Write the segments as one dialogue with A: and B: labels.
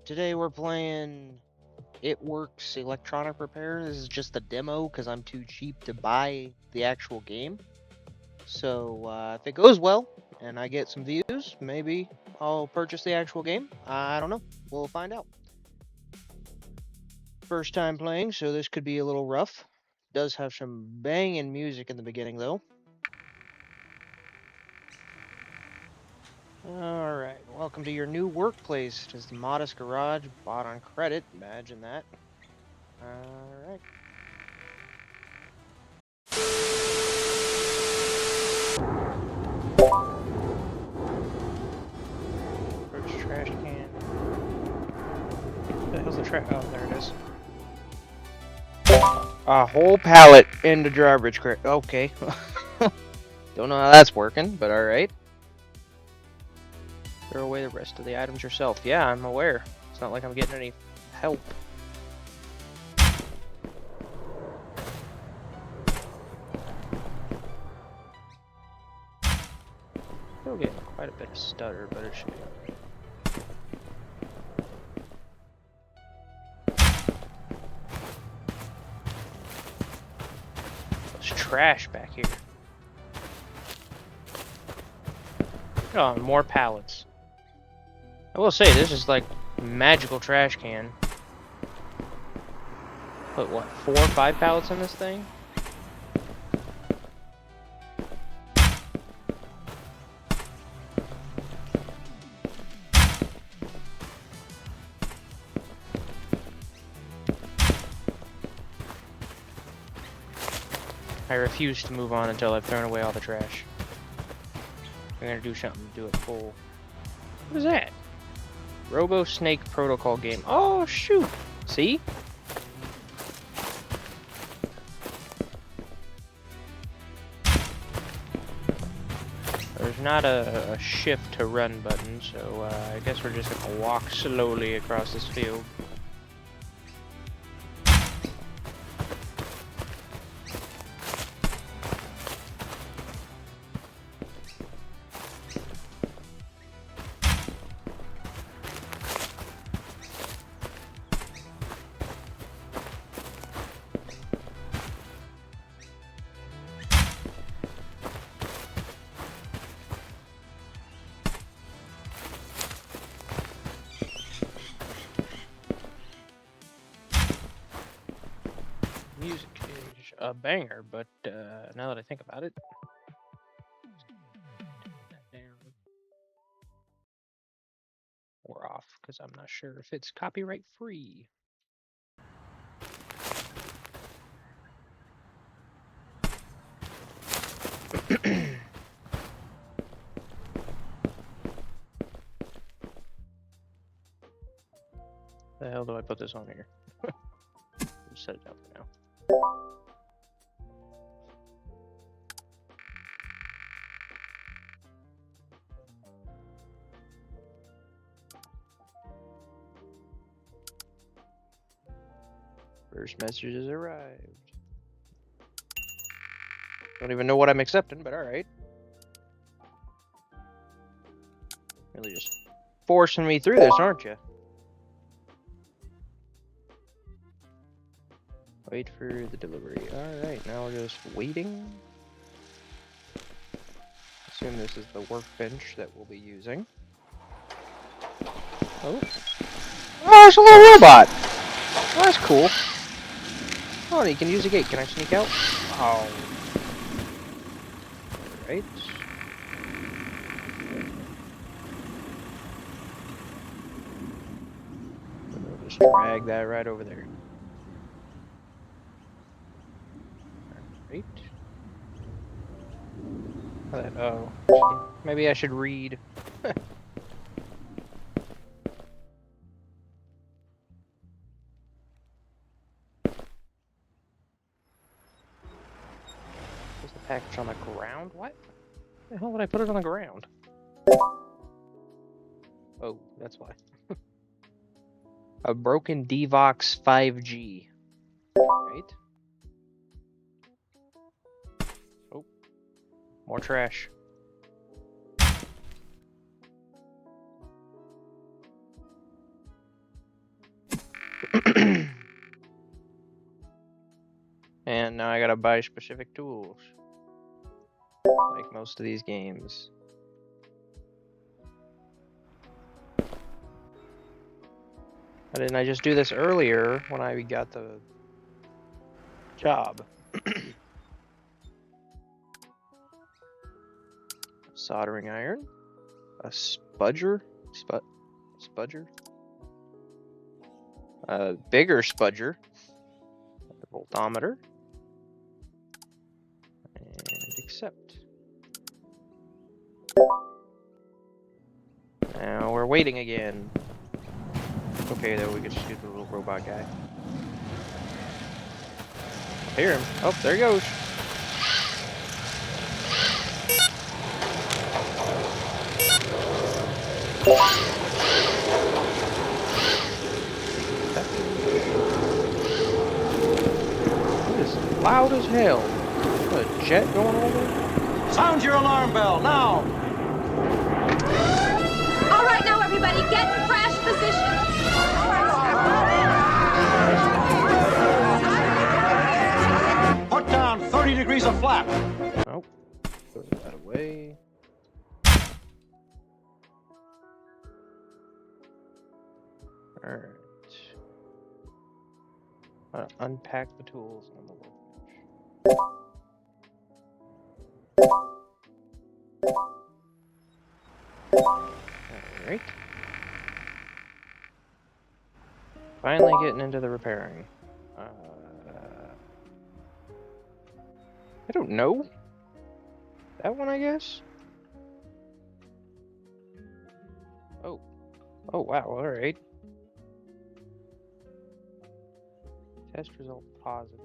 A: Today we're playing It Works Electronic Repair. This is just a demo because I'm too cheap to buy the actual game. So if it goes well and I get some views, maybe I'll purchase the actual game. I don't know. We'll find out. First time playing, so this could be a little rough. Does have some banging music in the beginning though. Alright, welcome to your new workplace. It is the Modest Garage, bought on credit. Imagine that. Alright. First trash can. What the hell's the trash? Oh, there it is. A whole pallet in the garbage crate. Okay. Don't know how that's working, but alright. Throw away the rest of the items yourself. Yeah, I'm aware. It's not like I'm getting any help. Still getting quite a bit of stutter, but it should be alright. There's trash back here. Oh, more pallets. I will say, this is like magical trash can. Put what, 4 or 5 pallets in this thing? I refuse to move on until I've thrown away all the trash. I'm gonna do something to do it full. What is that? Robo Snake Protocol game. Oh, shoot! See? There's not a shift to run button, so I guess we're just gonna walk slowly across this field. Music is a banger, but now that I think about it, we're off because I'm not sure if it's copyright free. The hell do I put this on here? Just set it down for now. First message has arrived. Don't even know what I'm accepting, but alright. Really just forcing me through this, aren't you? Wait for the delivery. Alright, now we're just waiting. Assume this is the workbench that we'll be using. Oh. Oh, it's a little robot! Oh, that's cool. Oh, you can use a gate. Can I sneak out? Oh. Alright. We'll just drag that right over there. Alright. Oh. Maybe I should read. Is the package on the ground? What? The hell would I put it on the ground? Oh, that's why. A broken Devox 5G. Right? Oh. More trash. And now I gotta buy specific tools. Like most of these games. Why didn't I just do this earlier when I got the job? Soldering iron. A spudger? Spudger? A bigger spudger. A voltometer. And accept. Now we're waiting again. Okay, then we can shoot the little robot guy. I hear him. Oh, there he goes. It is loud as hell. What, a jet going over?
B: Sound your alarm bell now!
C: All right, now everybody, get in crash position.
B: Put down 30 degrees of flap.
A: Oh, throw that away. Alright. Unpack the tools on the workbench. Alright. Finally getting into the repairing. I don't know. That one, I guess? Oh. Oh, wow, alright. Test result positive.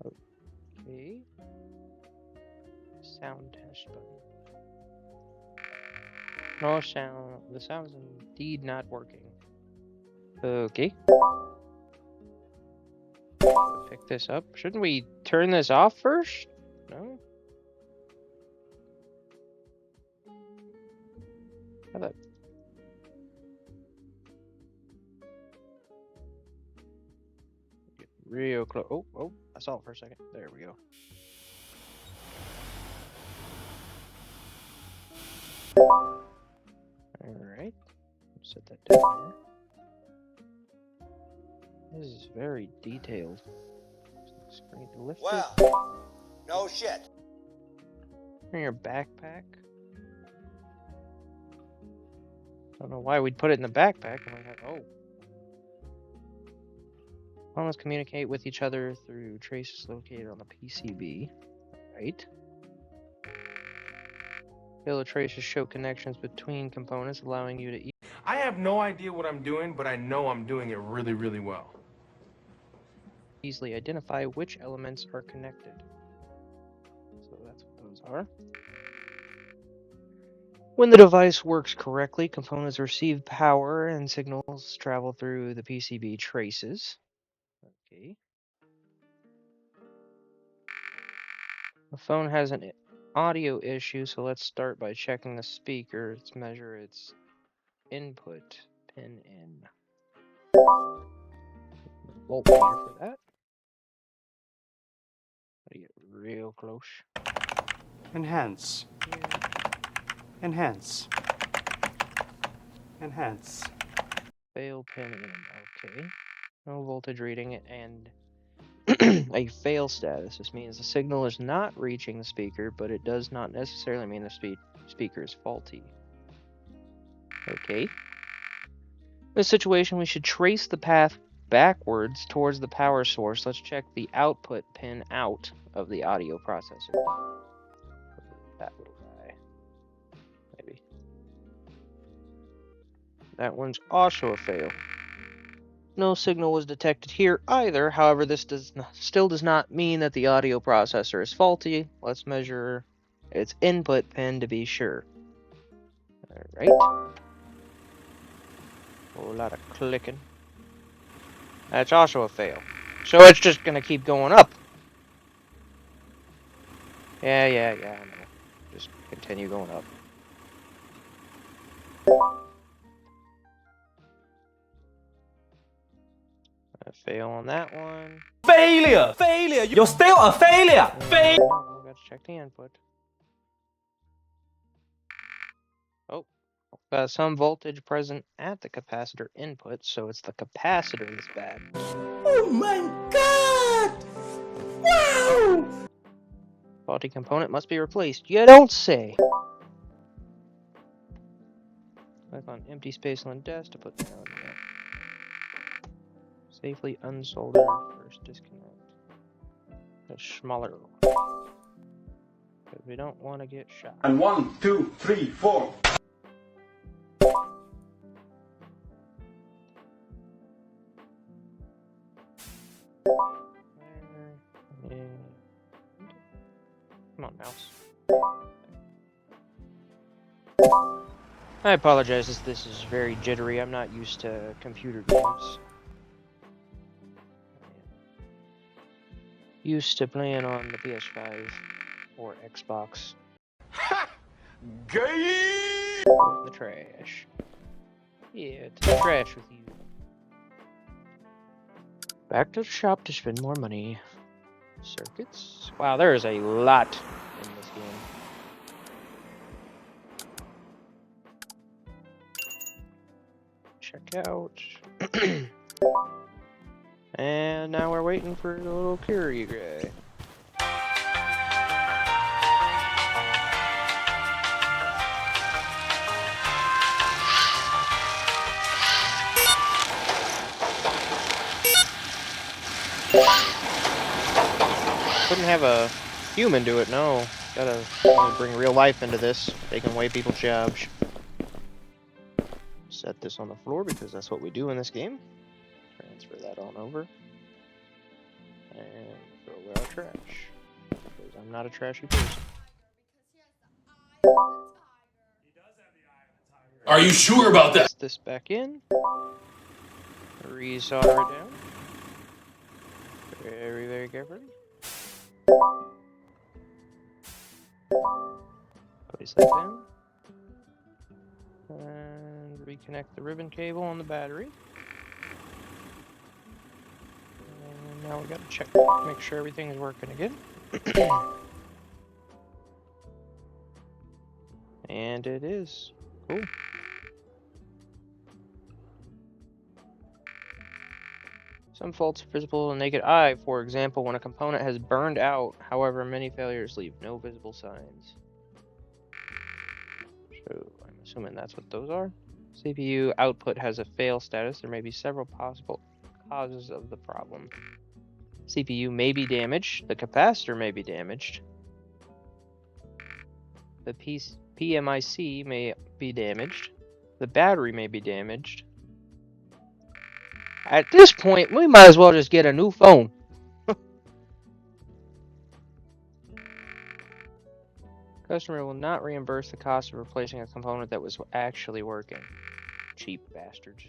A: Okay. Sound test button. No sound. The sound is indeed not working. Okay. Pick this up. Shouldn't we turn this off first? No? How about... Get real close. Oh, I saw it for a second. There we go. Alright. Set that down there. This is very detailed. Screen to lift
B: Well, no shit.
A: in your backpack. Don't know why we'd put it in the backpack. And I thought, oh. Components communicate with each other through traces located on the PCB. Right. The traces show connections between components, allowing you to
D: I have no idea what I'm doing, but I know I'm doing it really, really well.
A: easily identify which elements are connected. So that's what those are. When the device works correctly, components receive power and signals travel through the PCB traces. Okay. The phone has an audio issue, so let's start by checking the speaker. Let's measure its input pin in. Voltmeter for that. Gotta get real close.
E: Enhance.
A: Here.
E: Enhance. Enhance.
A: Fail pin in. Okay. No voltage reading and a fail status. This means the signal is not reaching the speaker, but it does not necessarily mean the speaker is faulty. Okay. In this situation, we should trace the path backwards towards the power source. Let's check the output pin out of the audio processor. That little guy. Maybe. That one's also a fail. No signal was detected here either. However, this still does not mean that the audio processor is faulty. Let's measure its input pin to be sure. Alright. Whole lot of clicking. That's also a fail. So it's just gonna keep going up. Yeah, I know. Just continue going up. A fail on that one.
F: Failure! Failure! You're still a failure!
A: We gotta check the input. Oh, got some voltage present at the capacitor input, so it's the capacitor that's bad.
F: Oh my god! Wow!
A: Faulty component must be replaced. You don't say. Click on empty space on the desk to put the node in. Safely unsolder. First disconnect. A smaller. Because we don't want to get shot.
B: And 1, 2, 3, 4.
A: Come on, mouse. I apologize if this is very jittery. I'm not used to computer games. Used to playing on the PS5 or Xbox.
B: Gay!
A: In the trash. Yeah, to the trash with you. Back to the shop to spend more money. Circuits. Wow, there is a lot in this game. Check out. And now we're waiting for the little Curie guy. Couldn't have a human do it, no. Gotta bring real life into this, taking away people's jobs. Set this on the floor because that's what we do in this game. Transfer that on over. And throw away our trash. Because I'm not a trashy person.
G: Are you sure about that?
A: Put this back in. Resolder it down. Very, very carefully. Place that down. And reconnect the ribbon cable on the battery. And now we gotta check, make sure everything is working again. And it is. Cool. Some faults are visible to the naked eye. For example, when a component has burned out, however, many failures leave no visible signs. So I'm assuming that's what those are. CPU output has a fail status. There may be several possible causes of the problem. CPU may be damaged. The capacitor may be damaged. The PMIC may be damaged. The battery may be damaged. At this point, we might as well just get a new phone. Customer will not reimburse the cost of replacing a component that was actually working. Cheap bastards.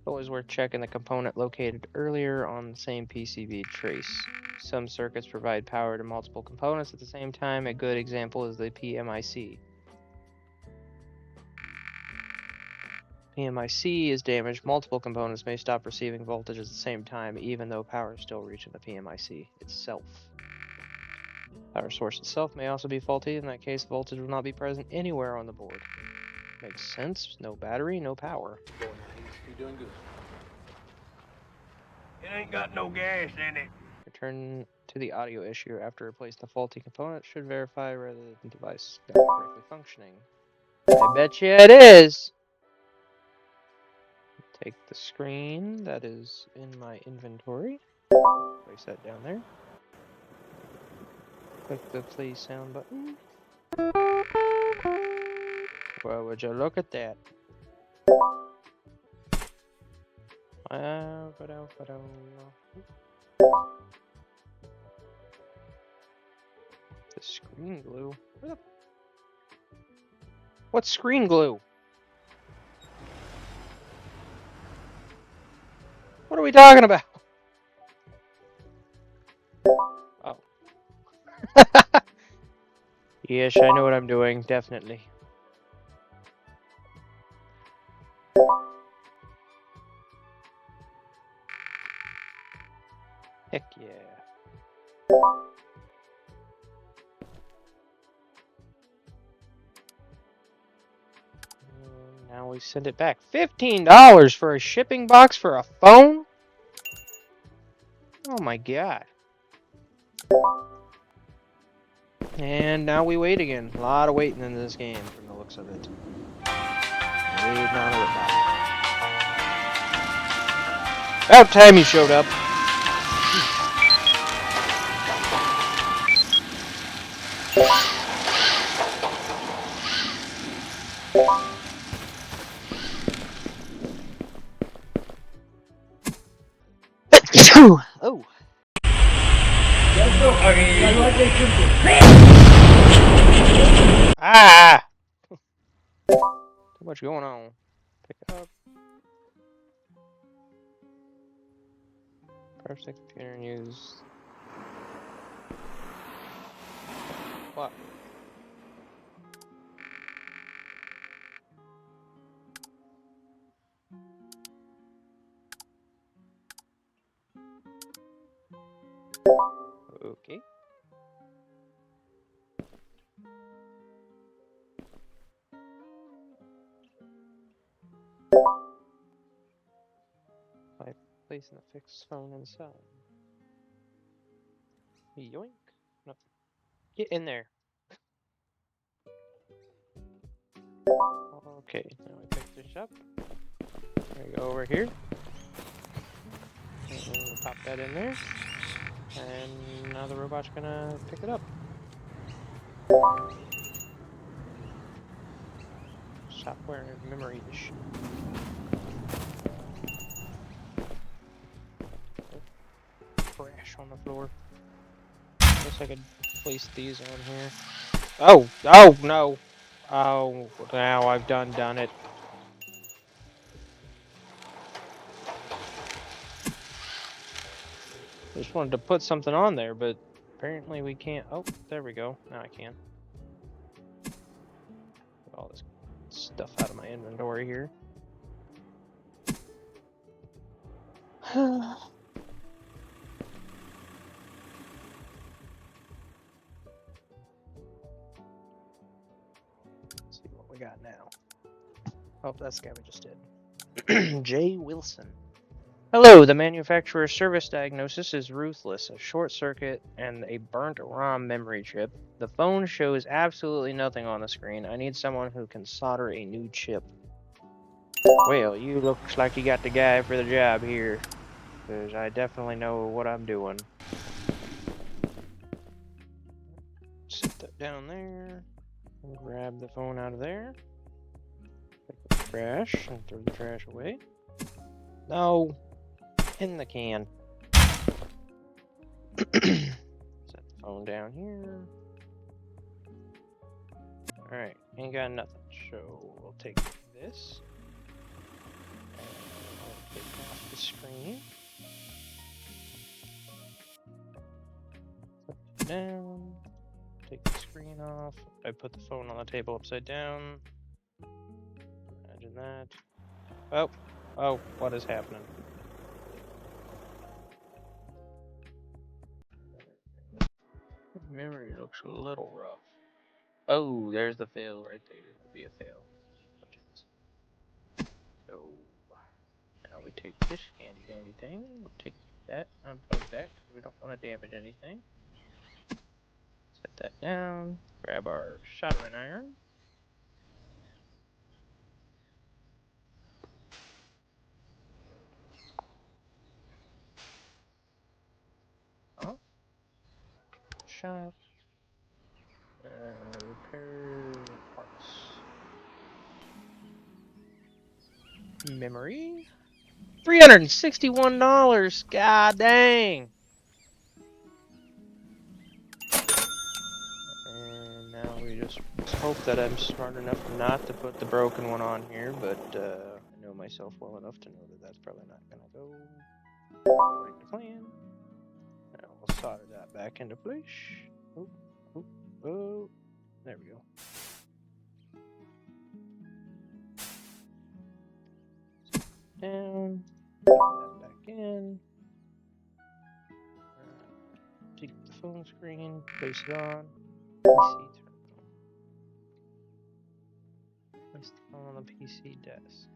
A: Always worth checking the component located earlier on the same PCB trace. Some circuits provide power to multiple components at the same time. A good example is the PMIC. PMIC is damaged. Multiple components may stop receiving voltage at the same time, even though power is still reaching the PMIC itself. Power source itself may also be faulty. In that case, voltage will not be present anywhere on the board. Makes sense. No battery, no power.
G: You're doing good.
B: It ain't got no gas in it.
A: Return to the audio issue after replace the faulty component. Should verify whether the device is correctly functioning. I bet you it is. Take the screen that is in my inventory. Place that down there. Click the play sound button. Well, would you look at that? The screen glue? What's screen glue? What are we talking about? Oh. Yes, I know what I'm doing, definitely. Heck yeah. And now we send it back. $15 for a shipping box for a phone? Oh my god. And now we wait again. A lot of waiting in this game from the looks of it. Waiting on it. About time you showed up. Oh. Ah! Too much going on. Pick up. Press the computer and use. What? Okay. By placing the fixed phone inside. Yoink. No. Get in there. Okay, now we pick this up. There we go over here. And we'll pop that in there. And now the robot's gonna pick it up. Software and memory issue. Crash on the floor. Guess I could place these on here. Oh! Oh, no! Oh, now I've done it. Just wanted to put something on there, but apparently we can't. Oh, there we go. Now I can. Get all this stuff out of my inventory here. Let's see what we got now. Oh, that's the guy we just did. Jay Wilson. Hello, the manufacturer's service diagnosis is ruthless. A short circuit and a burnt ROM memory chip. The phone shows absolutely nothing on the screen. I need someone who can solder a new chip. Well, you looks like you got the guy for the job here. Because I definitely know what I'm doing. Set that down there. Grab the phone out of there. Pick up the trash and throw the trash away. No! In the can. Set the phone down here. Alright, ain't got nothing. So we'll take this. And we'll take off the screen. Put it down. Take the screen off. I put the phone on the table upside down. Imagine that. Oh, oh, what is happening? Memory looks a little rough. Oh, there's the fail right there. That'd be a fail. So now we take this handy dandy thing. We'll take that, unplug that, because we don't want to damage anything. Set that down. Grab our soldering iron. Oh. Shot. Repair parts. Memory. $361. God dang. And now we just hope that I'm smart enough not to put the broken one on here, but I know myself well enough to know that that's probably not gonna go according to plan. Now we'll solder that back into place. Oh, oh, oh. There we go. Down. Put that back in. phone screen, place it on, PC terminal. Place the phone on the PC desk.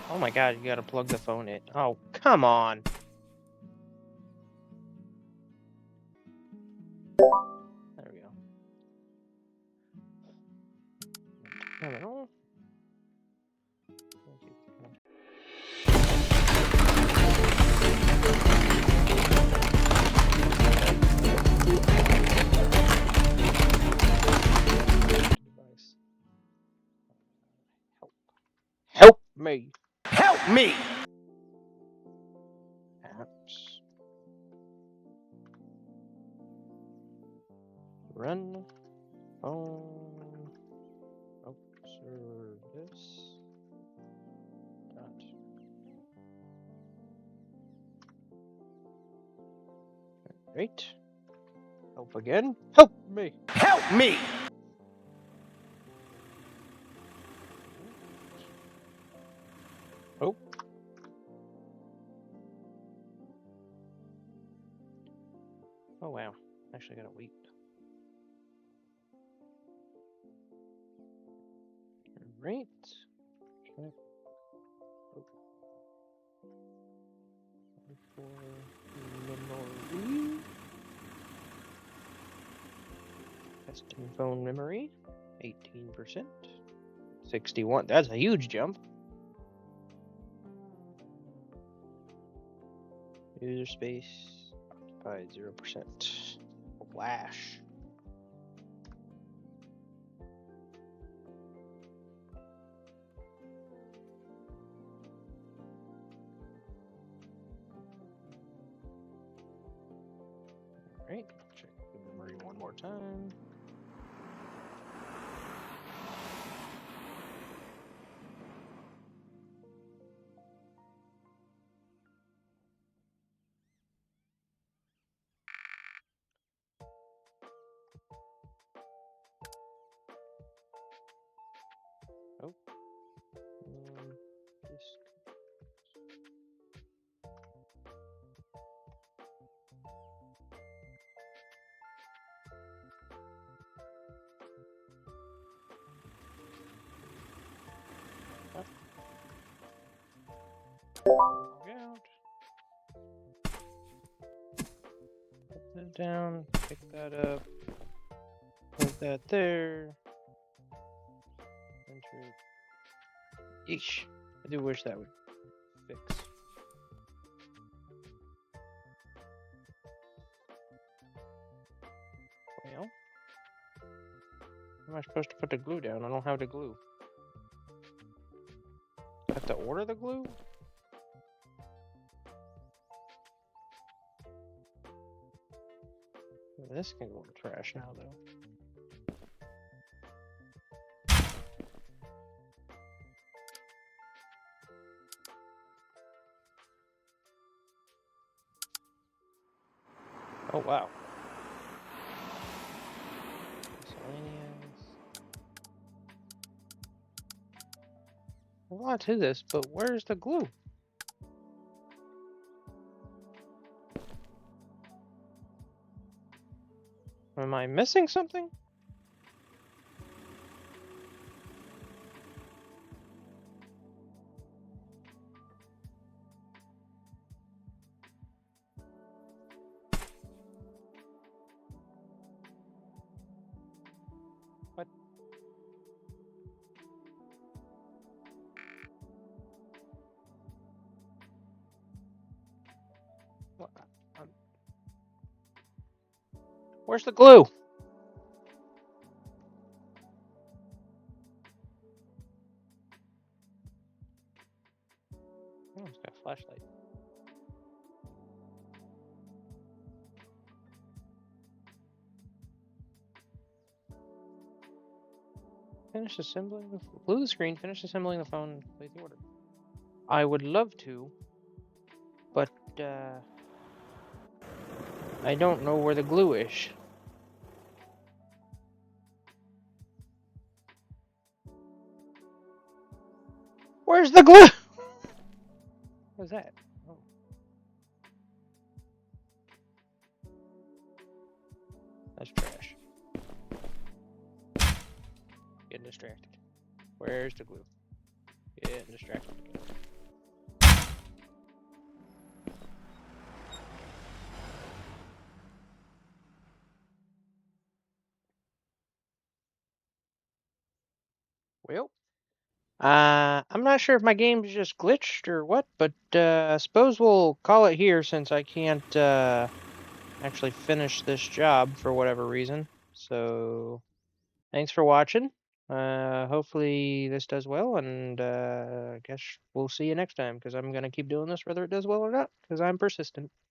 A: Oh my god, you gotta plug the phone in. Oh, come on! There we go. Terminal. Device. Help me!
F: Help me!
A: Apps. Run. Phone. Service. Dot. Right. Help again. Help me.
F: Help me!
A: Oh. Oh wow. Actually gotta wait. Right. Check. Oh. For memory. Testing phone memory. 18%. 61. That's a huge jump. User space occupied 0%. Flash. Alright, check the memory one more time. Oh. Disk. Log out. Put that down. Pick that up. Put that there. Enter. Yeesh. I do wish that would fix. Well, how am I supposed to put the glue down? I don't have the glue. I have to order the glue? This can go in the trash now, though. Oh, wow. Miscellaneous. A lot to this, but where's the glue? Am I missing something? What? What? Where's the glue? Oh, it's got a flashlight. Finish assembling the glue the screen. Finish assembling the phone. And complete the order. I would love to, but I don't know where the glue is. Where's the glue? What was that? Oh. That's trash. Getting distracted. Where's the glue? Getting distracted again. Well, I'm not sure if my game's just glitched or what, but I suppose we'll call it here since I can't actually finish this job for whatever reason. So, thanks for watching. Hopefully this does well, and I guess we'll see you next time because I'm gonna keep doing this whether it does well or not because I'm persistent.